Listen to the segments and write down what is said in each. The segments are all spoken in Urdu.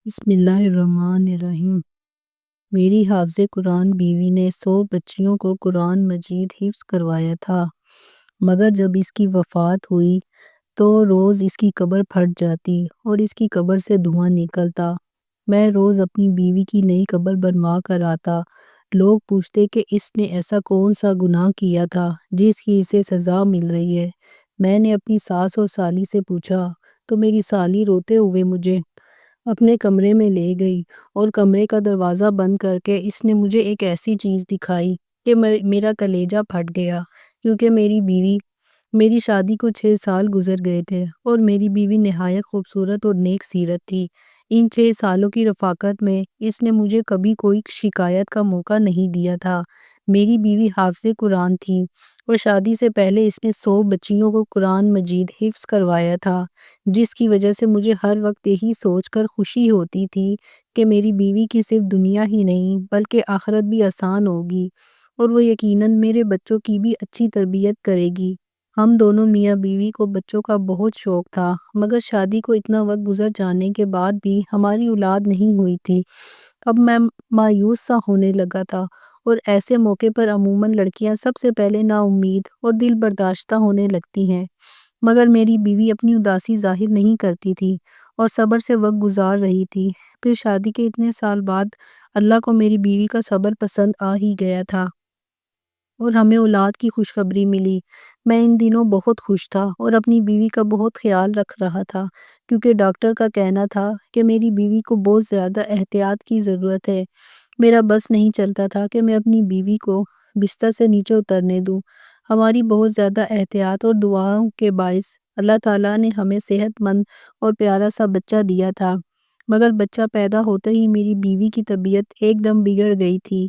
بسم اللہ الرحمن الرحیم۔ میری حافظ قرآن بیوی نے 100 بچیوں کو قرآن مجید حفظ کروایا تھا، مگر جب اس کی وفات ہوئی تو روز اس کی قبر پھٹ جاتی اور اس کی قبر سے دھواں نکلتا۔ میں روز اپنی بیوی کی نئی قبر بنوا کر آتا۔ لوگ پوچھتے کہ اس نے ایسا کون سا گناہ کیا تھا جس کی اسے سزا مل رہی ہے۔ میں نے اپنی ساس اور سالی سے پوچھا تو میری سالی روتے ہوئے مجھے اپنے کمرے میں لے گئی اور کمرے کا دروازہ بند کر کے اس نے مجھے ایک ایسی چیز دکھائی کہ میرا کلیجہ پھٹ گیا، کیونکہ میری شادی کو 6 سال گزر گئے تھے اور میری بیوی نہایت خوبصورت اور نیک سیرت تھی۔ ان 6 سالوں کی رفاقت میں اس نے مجھے کبھی کوئی شکایت کا موقع نہیں دیا تھا۔ میری بیوی حافظ قرآن تھی اور شادی سے پہلے اس نے 100 بچیوں کو قرآن مجید حفظ کروایا تھا، جس کی وجہ سے مجھے ہر وقت یہی سوچ کر خوشی ہوتی تھی کہ میری بیوی کی صرف دنیا ہی نہیں بلکہ آخرت بھی آسان ہوگی اور وہ یقیناً میرے بچوں کی بھی اچھی تربیت کرے گی۔ ہم دونوں میاں بیوی کو بچوں کا بہت شوق تھا، مگر شادی کو اتنا وقت گزر جانے کے بعد بھی ہماری اولاد نہیں ہوئی تھی۔ اب میں مایوس سا ہونے لگا تھا اور ایسے موقع پر عموماً لڑکیاں سب سے پہلے نا امید اور دل برداشتہ ہونے لگتی ہیں، مگر میری بیوی اپنی اداسی ظاہر نہیں کرتی تھی اور صبر سے وقت گزار رہی تھی۔ پھر شادی کے اتنے سال بعد اللہ کو میری بیوی کا صبر پسند آ ہی گیا تھا اور ہمیں اولاد کی خوشخبری ملی۔ میں ان دنوں بہت خوش تھا اور اپنی بیوی کا بہت خیال رکھ رہا تھا، کیونکہ ڈاکٹر کا کہنا تھا کہ میری بیوی کو بہت زیادہ احتیاط کی ضرورت ہے۔ میرا بس نہیں چلتا تھا کہ میں اپنی بیوی کو بستر سے نیچے اترنے دوں۔ ہماری بہت زیادہ احتیاط اور دعاؤں کے باعث اللہ تعالیٰ نے ہمیں صحت مند اور پیارا سا بچہ دیا تھا، مگر بچہ پیدا ہوتے ہی میری بیوی کی طبیعت ایک دم بگڑ گئی تھی۔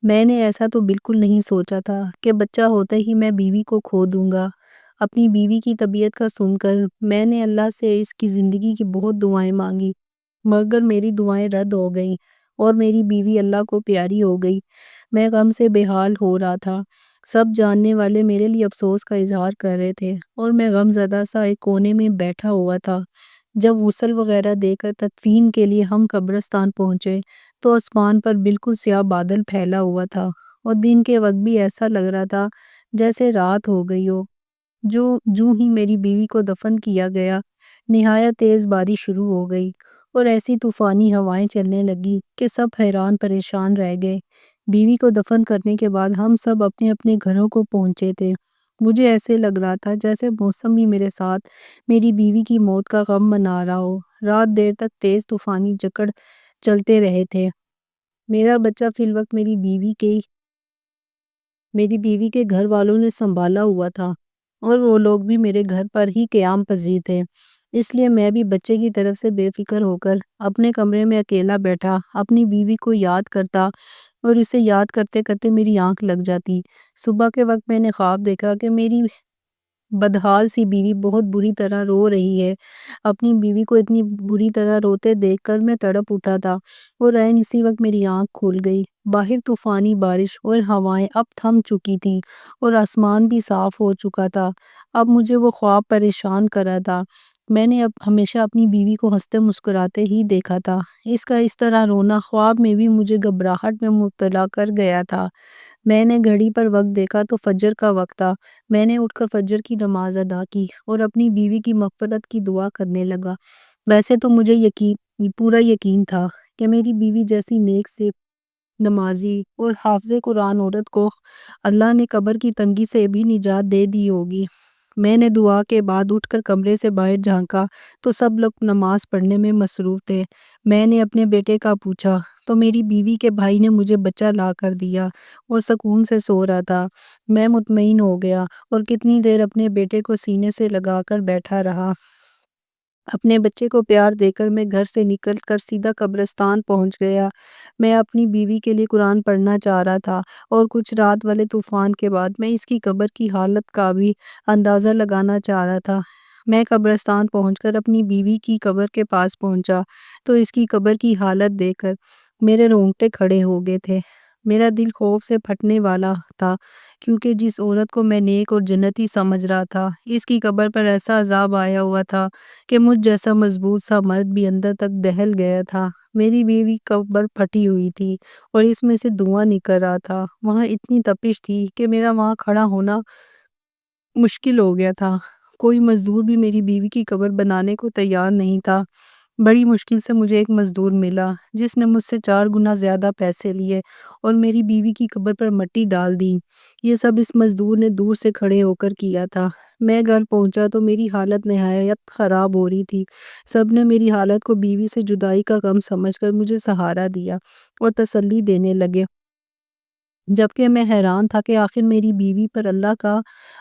میں نے ایسا تو بالکل نہیں سوچا تھا کہ بچہ ہوتے ہی میں بیوی کو کھو دوں گا۔ اپنی بیوی کی طبیعت کا سن کر میں نے اللہ سے اس کی زندگی کی بہت دعائیں مانگی، مگر میری دعائیں رد ہو گئیں اور میری بیوی اللہ کو پیاری ہو گئی۔ میں غم سے بے حال ہو رہا تھا۔ سب جاننے والے میرے لیے افسوس کا اظہار کر رہے تھے اور میں غم زدہ سا ایک کونے میں بیٹھا ہوا تھا۔ جب غسل وغیرہ دے کر تدفین کے لیے ہم قبرستان پہنچے تو آسمان پر بالکل سیاہ بادل پھیلا ہوا تھا اور دن کے وقت بھی ایسا لگ رہا تھا جیسے رات ہو گئی ہو۔ جوں ہی میری بیوی کو دفن کیا گیا، نہایت تیز بارش شروع ہو گئی اور ایسی طوفانی ہوائیں چلنے لگی کہ سب حیران پریشان رہ گئے۔ بیوی کو دفن کرنے کے بعد ہم سب اپنے اپنے گھروں کو پہنچے تھے۔ مجھے ایسے لگ رہا تھا جیسے موسم بھی میرے ساتھ میری بیوی کی موت کا غم منا رہا ہو۔ رات دیر تک تیز طوفانی جھکڑ چلتے رہے تھے۔ میرا بچہ فی الوقت میری بیوی کے گھر والوں نے سنبھالا ہوا تھا اور وہ لوگ بھی میرے گھر پر ہی قیام پذیر تھے، اس لیے میں بھی بچے کی طرف سے بے فکر ہو کر اپنے کمرے میں اکیلا بیٹھا اپنی بیوی کو یاد کرتا اور اسے یاد کرتے کرتے میری آنکھ لگ جاتی۔ صبح کے وقت میں نے خواب دیکھا کہ میری بدحال سی بیوی بہت بری طرح رو رہی ہے۔ اپنی بیوی کو اتنی بری طرح روتے دیکھ کر میں تڑپ اٹھا تھا اور عین اسی وقت میری آنکھ کھل گئی۔ باہر طوفانی بارش اور ہوائیں اب تھم چکی تھیں اور آسمان بھی صاف ہو چکا تھا۔ اب مجھے وہ خواب پریشان کر رہا تھا۔ میں نے اب ہمیشہ اپنی بیوی کو ہنستے مسکراتے ہی دیکھا تھا۔ اس کا اس طرح رونا خواب میں بھی مجھے گھبراہٹ میں مبتلا کر گیا تھا۔ میں نے گھڑی پر وقت دیکھا تو فجر کا وقت تھا۔ میں نے اٹھ کر فجر کی نماز ادا کی اور اپنی بیوی کی مغفرت کی دعا کرنے لگا۔ ویسے تو مجھے پورا یقین تھا کہ میری بیوی جیسی نیک سے نمازی اور حافظ قرآن عورت کو اللہ نے قبر کی تنگی سے بھی نجات دے دی ہوگی۔ میں نے دعا کے بعد اٹھ کر کمرے سے باہر جھانکا تو سب لوگ نماز پڑھنے میں مصروف تھے۔ میں نے اپنے بیٹے کا پوچھا تو میری بیوی کے بھائی نے مجھے بچہ لا کر دیا اور سکون سے سو رہا تھا۔ میں مطمئن ہو گیا اور کتنی دیر اپنے بیٹے کو سینے سے لگا کر بیٹھا رہا۔ اپنے بچے کو پیار دے کر میں گھر سے نکل کر سیدھا قبرستان پہنچ گیا۔ میں اپنی بیوی کے لیے قرآن پڑھنا چاہ رہا تھا اور کچھ رات والے طوفان کے بعد میں اس کی قبر کی حالت کا بھی اندازہ لگانا چاہ رہا تھا۔ میں قبرستان پہنچ کر اپنی بیوی کی قبر کے پاس پہنچا تو اس کی قبر کی حالت دیکھ کر میرے رونگٹے کھڑے ہو گئے تھے۔ میرا دل خوف سے پھٹنے والا تھا، کیونکہ جس عورت کو میں نیک اور جنتی سمجھ رہا تھا، اس کی قبر پر ایسا عذاب آیا ہوا تھا کہ مجھ جیسا مضبوط سا مرد بھی اندر تک دہل گیا تھا۔ میری بیوی قبر پھٹی ہوئی تھی اور اس میں سے دھواں نکل رہا تھا۔ وہاں اتنی تپش تھی کہ میرا وہاں کھڑا ہونا مشکل ہو گیا تھا۔ کوئی مزدور بھی میری بیوی کی قبر بنانے کو تیار نہیں تھا۔ بڑی مشکل سے مجھے ایک مزدور ملا جس نے مجھ سے 4 گنا زیادہ پیسے لیے اور میری بیوی کی قبر پر مٹی ڈال دی۔ یہ سب اس مزدور نے دور سے کھڑے ہو کر کیا تھا۔ میں گھر پہنچا تو میری حالت نہایت خراب ہو رہی تھی۔ سب نے میری حالت کو بیوی سے جدائی کا غم سمجھ کر مجھے سہارا دیا اور تسلی دینے لگے، جبکہ میں حیران تھا کہ آخر میری بیوی پر اللہ کا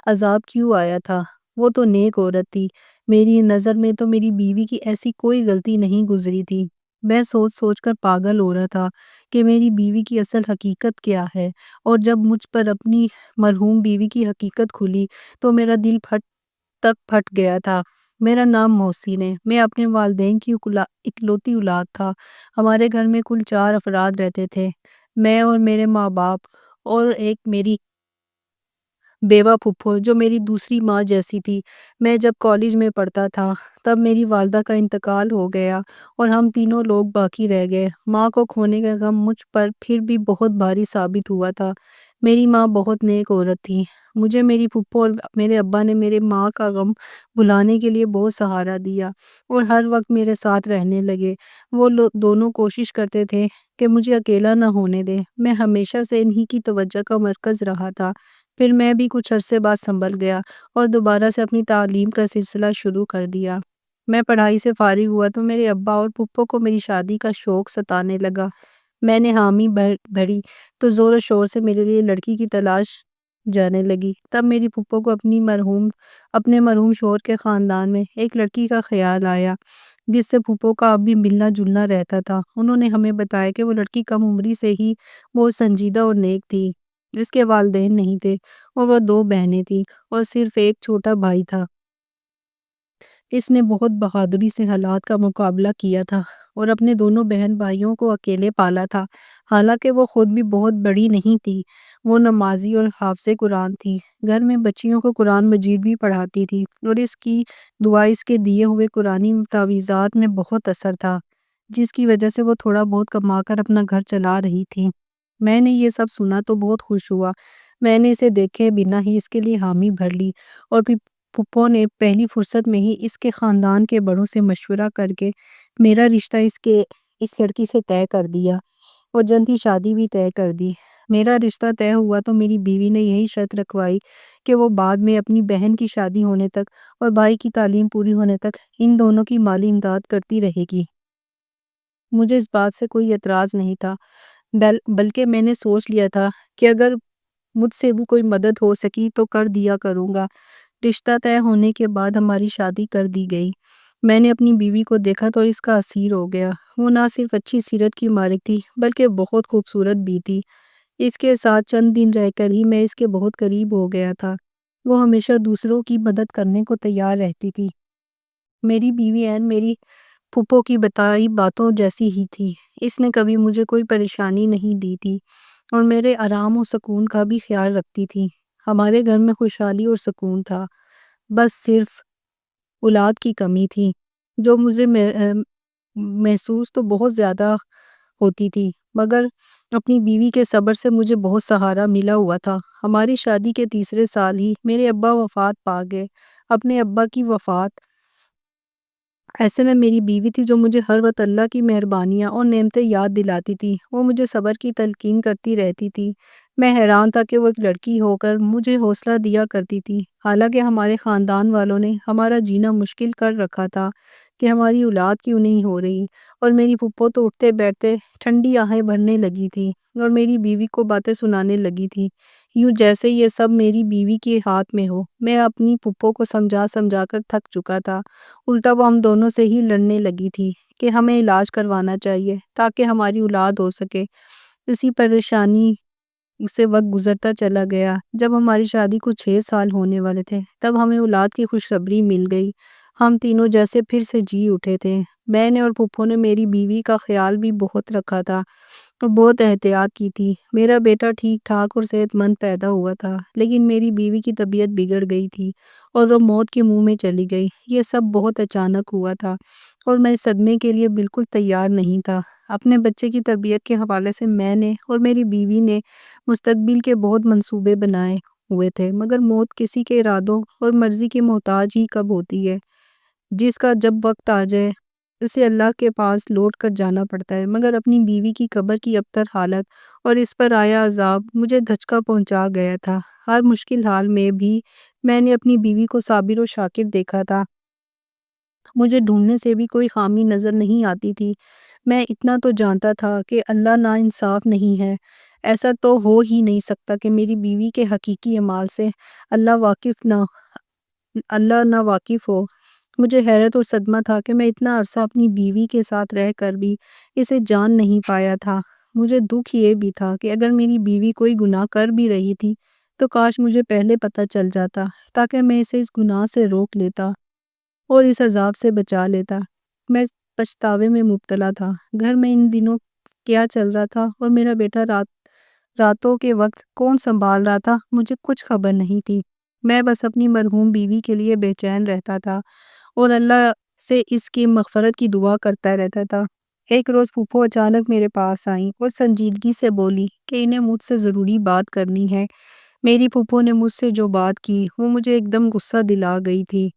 عذاب کیوں آیا تھا۔ وہ تو نیک عورت تھی، میری نظر میں تو میری بیوی کی ایسی کوئی غلطی نہیں گزری تھی۔ میں سوچ سوچ کر پاگل ہو رہا تھا کہ میری بیوی کی اصل حقیقت کیا ہے، اور جب مجھ پر اپنی مرحوم بیوی کی حقیقت کھلی تو میرا دل پھٹ گیا تھا۔ میرا نام محسن ہے، میں اپنے والدین کی اکلوتی اولاد تھا۔ ہمارے گھر میں کل 4 افراد رہتے تھے، میں اور میرے ماں باپ اور ایک میری بیوہ پھپھو جو میری دوسری ماں جیسی تھی۔ میں جب کالج میں پڑھتا تھا تب میری والدہ کا انتقال ہو گیا اور ہم تینوں لوگ باقی رہ گئے۔ ماں کو کھونے کا غم مجھ پر پھر بھی بہت بھاری ثابت ہوا تھا۔ میری ماں بہت نیک عورت تھی۔ مجھے میری پھپھو اور میرے ابا نے میرے ماں کا غم بھلانے کے لیے بہت سہارا دیا اور ہر وقت میرے ساتھ رہنے لگے۔ وہ دونوں کوشش کرتے تھے کہ مجھے اکیلا نہ ہونے دیں۔ میں ہمیشہ سے انہی کی توجہ کا مرکز رہا تھا۔ پھر میں بھی کچھ عرصے بعد سنبھل گیا اور دوبارہ سے اپنی تعلیم کا سلسلہ شروع کر دیا۔ میں پڑھائی سے فارغ ہوا تو میرے ابا اور پھپھو کو میری شادی کا شوق ستانے لگا۔ میں نے حامی بھری تو زور و شور سے میرے لیے لڑکی کی تلاش جانے لگی۔ تب میری پھپھو کو اپنے مرحوم شوہر کے خاندان میں ایک لڑکی کا خیال آیا جس سے پھپھو کا اب بھی ملنا جلنا رہتا تھا۔ انہوں نے ہمیں بتایا کہ وہ لڑکی کم عمری سے ہی بہت سنجیدہ اور نیک تھی۔ اس کے والدین نہیں تھے اور وہ 2 بہنیں تھیں اور صرف ایک چھوٹا بھائی تھا۔ اس نے بہت بہادری سے حالات کا مقابلہ کیا تھا اور اپنے دونوں بہن بھائیوں کو اکیلے پالا تھا، حالانکہ وہ خود بھی بہت بڑی نہیں تھی۔ وہ نمازی اور حافظ قرآن تھی۔ گھر میں بچیوں کو قرآن مجید بھی پڑھاتی تھی اور اس کی دعا اس کے دیے ہوئے قرآنی تعویذات میں بہت اثر تھا، جس کی وجہ سے وہ تھوڑا بہت کما کر اپنا گھر چلا رہی تھی۔ میں نے یہ سب سنا تو بہت خوش ہوا۔ میں نے اسے دیکھے بنا ہی اس کے لیے حامی بھر لی اور پھر پھپھو نے پہلی فرصت میں ہی اس کے خاندان کے بڑوں سے مشورہ کر کے میرا رشتہ اس لڑکی سے طے کر دیا اور جلد ہی شادی بھی طے کر دی۔ میرا رشتہ طے ہوا تو میری بیوی نے یہی شرط رکھوائی کہ وہ بعد میں اپنی بہن کی شادی ہونے تک اور بھائی کی تعلیم پوری ہونے تک ان دونوں کی مالی امداد کرتی رہے گی۔ مجھے اس بات سے کوئی اعتراض نہیں تھا، بلکہ میں نے سوچ لیا تھا کہ اگر مجھ سے بھی کوئی مدد ہو سکی تو کر دیا کروں گا۔ رشتہ طے ہونے کے بعد ہماری شادی کر دی گئی۔ میں نے اپنی بیوی کو دیکھا تو اس کا اسیر ہو گیا۔ وہ نہ صرف اچھی سیرت کی مالک تھی بلکہ بہت خوبصورت بھی تھی۔ اس کے ساتھ چند دن رہ کر ہی میں اس کے بہت قریب ہو گیا تھا۔ وہ ہمیشہ دوسروں کی مدد کرنے کو تیار رہتی تھی۔ میری بیوی میری پھپھو کی بتائی باتوں جیسی ہی تھی۔ اس نے کبھی مجھے کوئی پریشانی نہیں دی تھی اور میرے آرام و سکون کا بھی خیال رکھتی تھی۔ ہمارے گھر میں خوشحالی اور سکون تھا، بس صرف اولاد کی کمی تھی جو مجھے محسوس تو بہت زیادہ ہوتی تھی، مگر اپنی بیوی کے صبر سے مجھے بہت سہارا ملا ہوا تھا۔ ہماری شادی کے تیسرے سال ہی میرے ابا وفات پا گئے۔ اپنے ابا کی وفات ایسے میں میری بیوی تھی جو مجھے ہر وقت اللہ کی مہربانیاں اور نعمتیں یاد دلاتی تھی۔ وہ مجھے صبر کی تلقین کرتی رہتی تھی۔ میں حیران تھا کہ وہ ایک لڑکی ہو کر مجھے حوصلہ دیا کرتی تھی، حالانکہ ہمارے خاندان والوں نے ہمارا جینا مشکل کر رکھا تھا کہ ہماری اولاد کیوں نہیں ہو رہی، اور میری پھپھو تو اٹھتے بیٹھتے ٹھنڈی آہیں بھرنے لگی تھی اور میری بیوی کو باتیں سنانے لگی تھی، یوں جیسے یہ سب میری بیوی کے ہاتھ میں ہو۔ میں اپنی پھپھو کو سمجھا کر تھک چکا تھا، الٹا وہ ہم دونوں سے ہی لڑنے لگی تھی کہ ہمیں علاج کروانا چاہیے تاکہ ہماری اولاد ہو سکے۔ اسی پریشانی سے وقت گزرتا چلا گیا۔ جب ہماری شادی کو 6 سال ہونے والے تھے تب ہمیں اولاد کی خوشخبری مل گئی۔ ہم تینوں جیسے پھر سے جی اٹھے تھے۔ میں نے اور پھپھو نے میری بیوی کا خیال بھی بہت رکھا تھا اور بہت احتیاط کی تھی۔ میرا بیٹا ٹھیک ٹھاک اور صحت مند پیدا ہوا تھا، لیکن میری بیوی کی طبیعت بگڑ گئی تھی اور وہ موت کے منہ میں چلی گئی۔ یہ سب بہت اچانک ہوا تھا اور میں اس صدمے کے لیے بالکل تیار نہیں تھا۔ اپنے بچے کی تربیت کے حوالے سے میں نے اور میری بیوی نے مستقبل کے بہت منصوبے بنائے ہوئے تھے، مگر موت کسی کے ارادوں اور مرضی کے محتاج ہی کب ہوتی ہے، جس کا جب وقت آ جائے اسے اللہ کے پاس لوٹ کر جانا پڑتا ہے۔ مگر اپنی بیوی کی قبر کی ابتر حالت اور اس پر آیا عذاب مجھے دھچکا پہنچا گیا تھا۔ ہر مشکل حال میں بھی میں نے اپنی بیوی کو صابر و شاکر دیکھا تھا۔ مجھے ڈھونڈنے سے بھی کوئی خامی نظر نہیں آتی تھی۔ میں اتنا تو جانتا تھا کہ اللہ ناانصاف نہیں ہے۔ ایسا تو ہو ہی نہیں سکتا کہ میری بیوی کے حقیقی اعمال سے اللہ نہ واقف ہو۔ مجھے حیرت اور صدمہ تھا کہ میں اتنا عرصہ اپنی بیوی کے ساتھ رہ کر بھی اسے جان نہیں پایا تھا۔ مجھے دکھ یہ بھی تھا کہ اگر میری بیوی کوئی گناہ کر بھی رہی تھی تو کاش مجھے پہلے پتہ چل جاتا تاکہ میں اسے اس گناہ سے روک لیتا اور اس عذاب سے بچا لیتا۔ میں پچھتاوے میں مبتلا تھا۔ گھر میں ان دنوں کیا چل رہا تھا اور میرا بیٹا راتوں کے وقت کون سنبھال رہا تھا مجھے کچھ خبر نہیں تھی۔ میں بس اپنی مرحوم بیوی کے لیے بے چین رہتا تھا اور اللہ سے اس کی مغفرت کی دعا کرتا رہتا تھا۔ ایک روز پھپھو اچانک میرے پاس آئیں اور سنجیدگی سے بولی کہ انہیں مجھ سے ضروری بات کرنی ہے۔ میری پھپھو نے مجھ سے جو بات کی وہ مجھے ایک دم غصہ دلا گئی تھی۔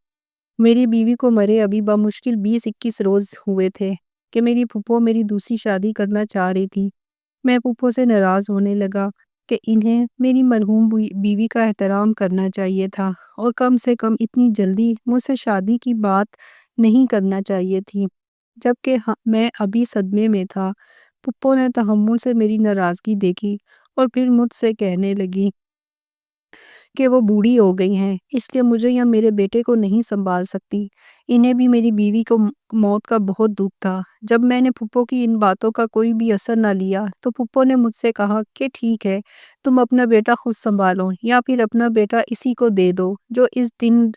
میری بیوی کو مرے ابھی بمشکل 20-21 روز ہوئے تھے کہ میری پھپھو میری دوسری شادی کرنا چاہ رہی تھی۔ میں پھپھو سے ناراض ہونے لگا کہ انہیں میری مرحوم بیوی کا احترام کرنا چاہیے تھا اور کم سے کم اتنی جلدی مجھ سے شادی کی بات نہیں کرنا چاہیے تھی، جبکہ میں ابھی صدمے میں تھا۔ پھپھو نے تحمل سے میری ناراضگی دیکھی اور پھر مجھ سے کہنے لگی کہ وہ بوڑھی ہو گئی ہیں، اس لیے مجھے یا میرے بیٹے کو نہیں سنبھال سکتی۔ انہیں بھی میری بیوی کو موت کا بہت دکھ تھا۔ جب میں نے پھپھو کی ان باتوں کا کوئی بھی اثر نہ لیا تو پھپھو نے مجھ سے کہا کہ ٹھیک ہے، تم اپنا بیٹا خود سنبھالو یا پھر اپنا بیٹا اسی کو دے دو جو اس دن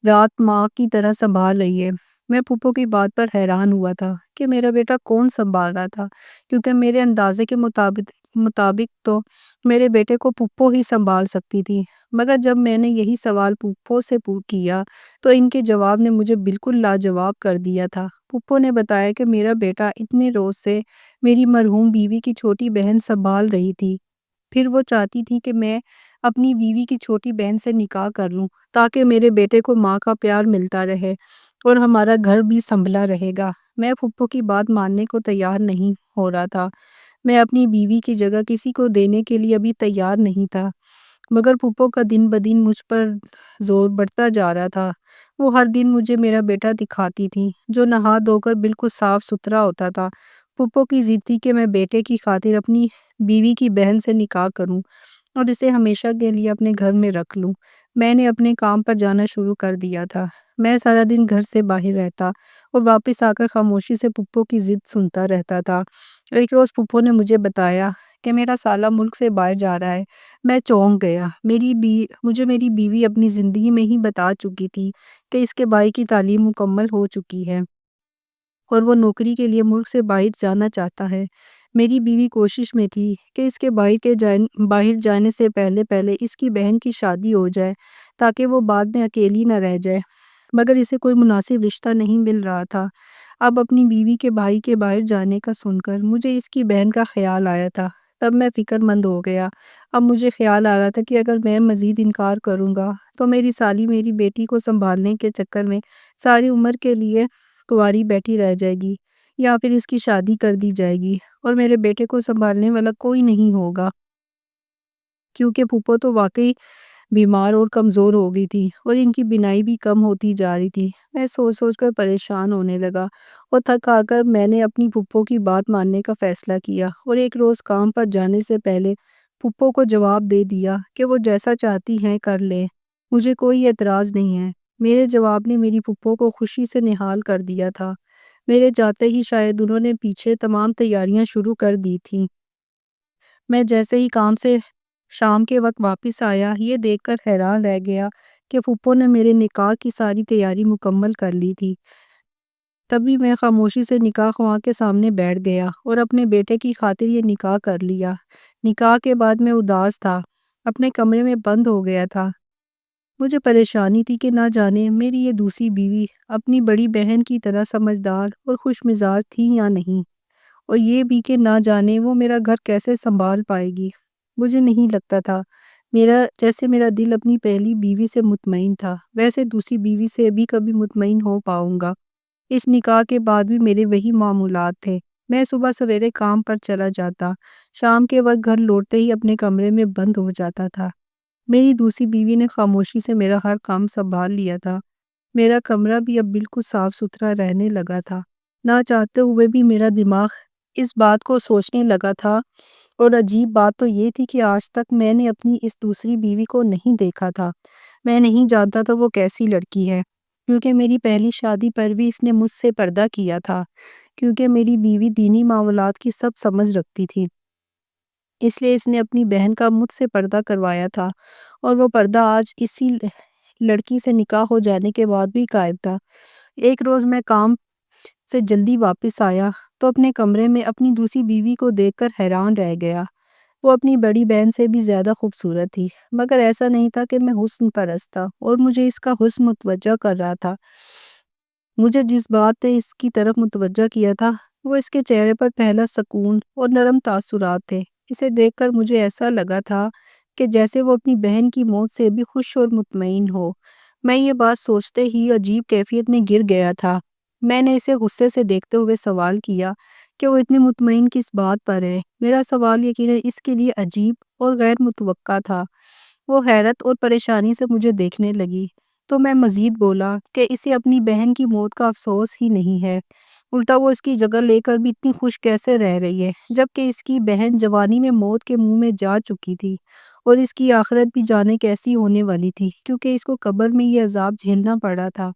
رات ماں کی طرح سنبھال رہی ہے۔ میں پھپھو کی بات پر حیران ہوا تھا کہ میرا بیٹا کون سنبھال رہا تھا، کیونکہ میرے اندازے کے مطابق تو میرے بیٹے کو پھپھو ہی سنبھال سکتی تھی۔ مگر جب میں نے یہی سوال پھپھو سے کیا تو ان کے جواب نے مجھے بالکل لاجواب کر دیا تھا۔ پھپھو نے بتایا کہ میرا بیٹا اتنے روز سے میری مرحوم بیوی کی چھوٹی بہن سنبھال رہی تھی، پھر وہ چاہتی تھی کہ میں اپنی بیوی کی چھوٹی بہن سے نکاح کر لوں تاکہ میرے بیٹے کو ماں کا پیار ملتا رہے اور ہمارا گھر بھی سنبھلا رہے گا۔ میں پھپھو کی بات ماننے کو تیار نہیں ہو رہا تھا۔ میں اپنی بیوی کی جگہ کسی کو دینے کے لیے ابھی تیار نہیں تھا، مگر پھپھو کا دن بدن مجھ پر زور بڑھتا جا رہا تھا۔ وہ ہر دن مجھے میرا بیٹا دکھاتی تھی جو نہا دھو کر بالکل صاف ستھرا ہوتا تھا۔ پھپھو کی ضد تھی کہ میں بیٹے کی خاطر اپنی بیوی کی بہن سے نکاح کروں اور اسے ہمیشہ کے لیے اپنے گھر میں رکھ لوں۔ میں نے اپنے کام پر جانا شروع کر دیا تھا۔ میں سارا دن گھر سے باہر رہتا اور واپس آ کر خاموشی سے پھپھو کی ضد سنتا رہتا تھا۔ ایک روز پھپھو نے مجھے بتایا کہ میرا سالہ ملک سے باہر جا رہا ہے۔ میں چونک گیا۔ مجھے میری بیوی اپنی زندگی میں ہی بتا چکی تھی کہ اس کے بھائی کی تعلیم مکمل ہو چکی ہے اور وہ نوکری کے لیے ملک سے باہر جانا چاہتا ہے۔ میری بیوی کوشش میں تھی کہ اس کے باہر جانے سے پہلے اس کی بہن کی شادی ہو جائے تاکہ وہ بعد میں اکیلی نہ رہ جائے، مگر اسے کوئی مناسب رشتہ نہیں مل رہا تھا۔ اب اپنی بیوی کے بھائی کے باہر جانے کا سن کر مجھے اس کی بہن کا خیال آیا تھا۔ تب میں فکر مند ہو گیا۔ اب مجھے خیال آ رہا تھا کہ اگر میں مزید انکار کروں گا تو میری سالی میری بیٹی کو سنبھالنے کے چکر میں ساری عمر کے لیے کنواری بیٹھی رہ جائے گی یا پھر اس کی شادی کر دی جائے گی اور میرے بیٹے کو سنبھالنے والا کوئی نہیں ہوگا، کیونکہ پھپھو تو واقعی بیمار اور کمزور ہو گئی تھی اور ان کی بینائی بھی کم ہوتی جا رہی تھی۔ میں سوچ سوچ کر پریشان ہونے لگا اور تھک آ کر میں نے اپنی پھپھو کی بات ماننے کا فیصلہ کیا اور ایک روز کام پر جانے سے پہلے پھپھو کو جواب دے دیا کہ وہ جیسا چاہتی ہیں کر لے، مجھے کوئی اعتراض نہیں ہے۔ میرے جواب نے میری پھپھو کو خوشی سے نہال کر دیا تھا۔ میرے جاتے ہی شاید انہوں نے پیچھے تمام تیاریاں شروع کر دی تھیں۔ میں جیسے ہی کام سے شام کے وقت واپس آیا یہ دیکھ کر حیران رہ گیا کہ پھپھو نے میرے نکاح کی ساری تیاری مکمل کر لی تھی۔ تبھی میں خاموشی سے نکاح خواہ کے سامنے بیٹھ گیا اور اپنے بیٹے کی خاطر یہ نکاح کر لیا۔ نکاح کے بعد میں اداس تھا، اپنے کمرے میں بند ہو گیا تھا۔ مجھے پریشانی تھی کہ نہ جانے میری یہ دوسری بیوی اپنی بڑی بہن کی طرح سمجھدار اور خوش مزاج تھی یا نہیں، اور یہ بھی کہ نہ جانے وہ میرا گھر کیسے سنبھال پائے گی۔ مجھے نہیں لگتا تھا جیسے میرا دل اپنی پہلی بیوی سے مطمئن تھا ویسے دوسری بیوی سے بھی کبھی مطمئن ہو پاؤں گا۔ اس نکاح کے بعد بھی میرے وہی معمولات تھے۔ میں صبح سویرے کام پر چلا جاتا، شام کے وقت گھر لوٹتے ہی اپنے کمرے میں بند ہو جاتا تھا۔ میری دوسری بیوی نے خاموشی سے میرا ہر کام سنبھال لیا تھا۔ میرا کمرہ بھی اب بالکل صاف ستھرا رہنے لگا تھا۔ نہ چاہتے ہوئے بھی میرا دماغ اس بات کو سوچنے لگا تھا، اور عجیب بات تو یہ تھی کہ آج تک میں نے اپنی اس دوسری بیوی کو نہیں دیکھا تھا۔ میں نہیں جانتا تھا وہ کیسی لڑکی ہے، کیونکہ میری پہلی شادی پر بھی اس نے مجھ سے پردہ کیا تھا، کیونکہ میری بیوی دینی معاملات کی سب سمجھ رکھتی تھی، اس لیے اس نے اپنی بہن کا مجھ سے پردہ کروایا تھا، اور وہ پردہ آج اسی لڑکی سے نکاح ہو جانے کے بعد بھی قائم تھا۔ ایک روز میں کام سے جلدی واپس آیا تو اپنے کمرے میں اپنی دوسری بیوی کو دیکھ کر حیران رہ گیا۔ وہ اپنی بڑی بہن سے بھی زیادہ خوبصورت تھی، مگر ایسا نہیں تھا کہ میں حسن پرست تھا اور مجھے اس کا حسن متوجہ کر رہا تھا۔ مجھے جس بات نے اس کی طرف متوجہ کیا تھا وہ اس کے چہرے پر پہلا سکون اور نرم تاثرات تھے۔ اسے دیکھ کر مجھے ایسا لگا تھا کہ جیسے وہ اپنی بہن کی موت سے بھی خوش اور مطمئن ہو۔ میں یہ بات سوچتے ہی عجیب کیفیت میں گر گیا تھا۔ میں نے اسے غصے سے دیکھتے ہوئے سوال کیا کہ وہ اتنی مطمئن کس بات پر ہے۔ میرا سوال یقیناً اس کے لیے عجیب اور غیر متوقع تھا۔ وہ حیرت اور پریشانی سے مجھے دیکھنے لگی تو میں مزید بولا کہ اسے اپنی بہن کی موت کا افسوس ہی نہیں ہے، الٹا وہ اس کی جگہ لے کر بھی اتنی خوش کیسے رہ رہی ہے، جبکہ اس کی بہن جوانی میں موت کے منہ میں جا چکی تھی، اور اس کی آخرت بھی جانے کیسی ہونے والی تھی، کیونکہ اس کو قبر میں یہ عذاب جھیلنا پڑا تھا۔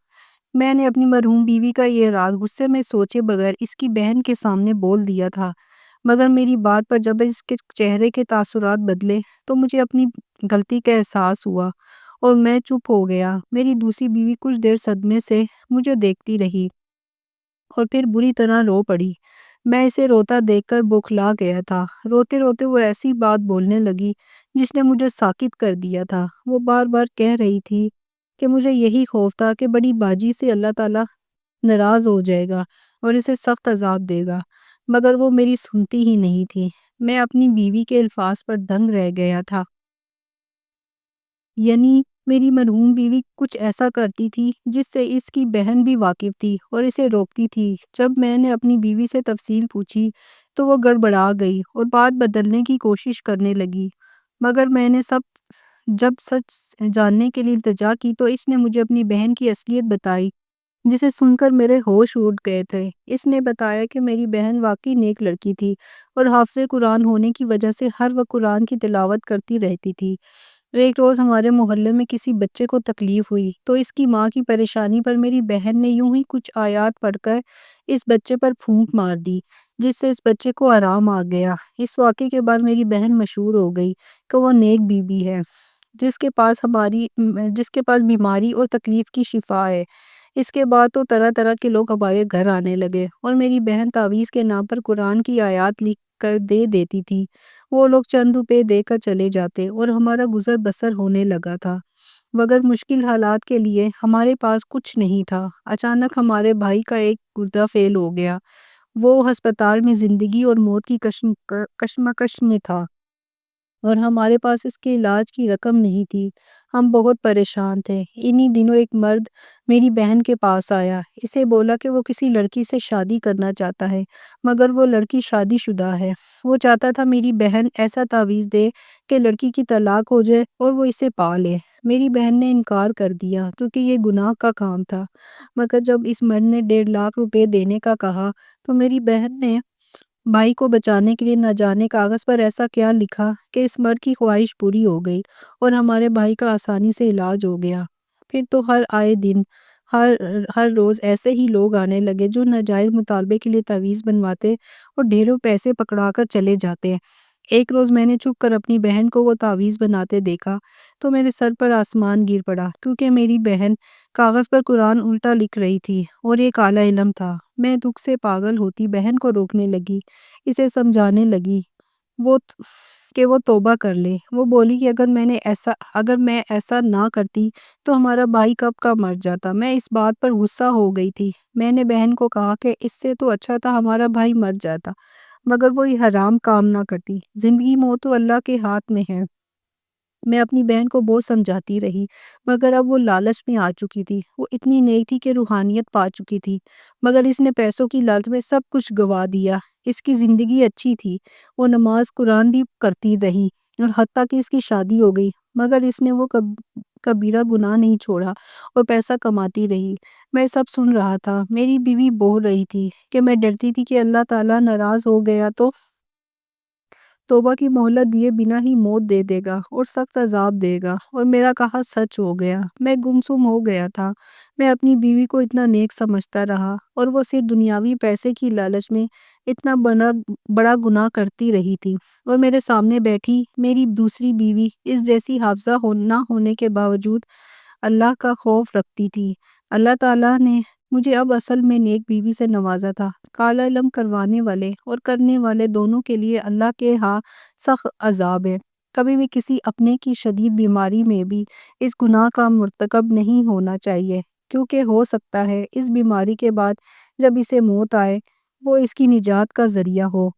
میں نے اپنی مرحوم بیوی کا یہ راز غصے میں سوچے بغیر اس کی بہن کے سامنے بول دیا تھا، مگر میری بات پر جب اس کے چہرے کے تاثرات بدلے تو مجھے اپنی غلطی کا احساس ہوا اور میں چپ ہو گیا۔ میری دوسری بیوی کچھ دیر صدمے سے مجھے دیکھتی رہی اور پھر بری طرح رو پڑی۔ میں اسے روتا دیکھ کر بوکھلا گیا تھا۔ روتے روتے وہ ایسی بات بولنے لگی جس نے مجھے ساکت کر دیا تھا۔ وہ بار بار کہہ رہی تھی کہ مجھے یہی خوف تھا کہ بڑی باجی سے اللہ تعالیٰ ناراض ہو جائے گا اور اسے سخت عذاب دے گا، مگر وہ میری سنتی ہی نہیں تھی۔ میں اپنی بیوی کے الفاظ پر دنگ رہ گیا تھا۔ یعنی میری مرحوم بیوی کچھ ایسا کرتی تھی جس سے اس کی بہن بھی واقف تھی اور اسے روکتی تھی۔ جب میں نے اپنی بیوی سے تفصیل پوچھی تو وہ گڑبڑا گئی اور بات بدلنے کی کوشش کرنے لگی، مگر میں نے جب سچ جاننے کے لیے التجا کی تو اس نے مجھے اپنی بہن کی اصلیت بتائی، جسے سن کر میرے ہوش اڑ گئے تھے۔ اس نے بتایا کہ میری بہن واقعی نیک لڑکی تھی اور حافظ قرآن ہونے کی وجہ سے ہر وقت قرآن کی تلاوت کرتی رہتی تھی۔ ایک روز ہمارے محلے میں کسی بچے کو تکلیف ہوئی تو اس کی ماں کی پریشانی پر میری بہن نے یوں ہی کچھ آیات پڑھ کر اس بچے پر پھونک مار دی، جس سے اس بچے کو آرام آ گیا۔ اس واقعے کے بعد میری بہن مشہور ہو گئی کہ وہ نیک بی بی ہے، جس کے پاس بیماری اور تکلیف کی شفا ہے۔ اس کے بعد تو طرح طرح کے لوگ ہمارے گھر آنے لگے اور میری بہن تعویذ کے نام پر قرآن کی آیات لکھ کر دے دیتی تھی۔ وہ لوگ چند روپے دے کر چلے جاتے اور ہمارا گزر بسر ہونے لگا تھا، مگر مشکل حالات کے لیے ہمارے پاس کچھ نہیں تھا۔ اچانک ہمارے بھائی کا ایک گردہ فیل ہو گیا۔ وہ ہسپتال میں زندگی اور موت کی کشمکش میں تھا اور ہمارے پاس اس کے علاج کی رقم نہیں تھی۔ ہم بہت پریشان تھے۔ انہی دنوں ایک مرد میری بہن کے پاس آیا۔ اسے بولا کہ وہ کسی لڑکی سے شادی کرنا چاہتا ہے، مگر وہ لڑکی شادی شدہ ہے۔ وہ چاہتا تھا میری بہن ایسا تعویذ دے کہ لڑکی کی طلاق ہو جائے اور وہ اسے پا لے۔ میری بہن نے انکار کر دیا کیونکہ یہ گناہ کا کام تھا، مگر جب اس مرد نے 1.5 لاکھ دینے کا کہا تو میری بہن نے بھائی کو بچانے کے لیے نہ جانے کاغذ پر ایسا کیا لکھا کہ اس مرد کی خواہش پوری ہو گئی اور ہمارے بھائی کا آسانی سے علاج ہو گیا۔ پھر تو ہر روز ایسے ہی لوگ آنے لگے جو ناجائز مطالبے کے لیے تعویذ بنواتے اور ڈھیروں پیسے پکڑا کر چلے جاتے۔ ایک روز میں نے چھپ کر اپنی بہن کو وہ تعویذ بناتے دیکھا تو میرے سر پر آسمان گر پڑا، کیونکہ میری بہن کاغذ پر قرآن الٹا لکھ رہی تھی اور یہ کالا علم تھا۔ میں دکھ سے پاگل ہوتی بہن کو روکنے لگی، اسے سمجھانے لگی وہ کہ وہ توبہ کر لے۔ وہ بولی کہ اگر میں ایسا نہ کرتی تو ہمارا بھائی کب کا مر جاتا۔ میں اس بات پر غصہ ہو گئی تھی۔ میں نے بہن کو کہا کہ اس سے تو اچھا تھا ہمارا بھائی مر جاتا، مگر وہ یہ حرام کام نہ کرتی۔ زندگی موت تو اللہ کے ہاتھ میں ہے۔ میں اپنی بہن کو بہت سمجھاتی رہی، مگر اب وہ لالچ میں آ چکی تھی۔ وہ اتنی نیک تھی کہ روحانیت پا چکی تھی، مگر اس نے پیسوں کی لالچ میں سب کچھ گوا دیا۔ اس کی زندگی اچھی تھی، وہ نماز قرآن بھی کرتی رہی اور حتیٰ کہ اس کی شادی ہو گئی، مگر اس نے وہ کبیرہ گناہ نہیں چھوڑا اور پیسہ کماتی رہی۔ میں سب سن رہا تھا۔ میری بیوی بول رہی تھی کہ میں ڈرتی تھی کہ اللہ تعالیٰ ناراض ہو گیا تو توبہ کی مہلت دیے بنا ہی موت دے دے گا اور سخت عذاب دے گا، اور میرا کہا سچ ہو گیا۔ میں گمسم ہو گیا تھا۔ میں اپنی بیوی کو اتنا نیک سمجھتا رہا اور وہ صرف دنیاوی پیسے کی لالچ میں اتنا بڑا گناہ کرتی رہی تھی، اور میرے سامنے بیٹھی میری دوسری بیوی اس جیسی حافظہ نہ ہونے کے باوجود اللہ کا خوف رکھتی تھی۔ اللہ تعالیٰ نے مجھے اب اصل میں نیک بیوی سے نوازا تھا۔ کالا علم کروانے والے اور کرنے والے دونوں کے لیے اللہ کے ہاں سخت عذاب ہے۔ کبھی بھی کسی اپنے کی شدید بیماری میں بھی اس گناہ کا مرتکب نہیں ہونا چاہیے، کیونکہ ہو سکتا ہے اس بیماری کے بعد جب اسے موت آئے وہ اس کی نجات کا ذریعہ ہو۔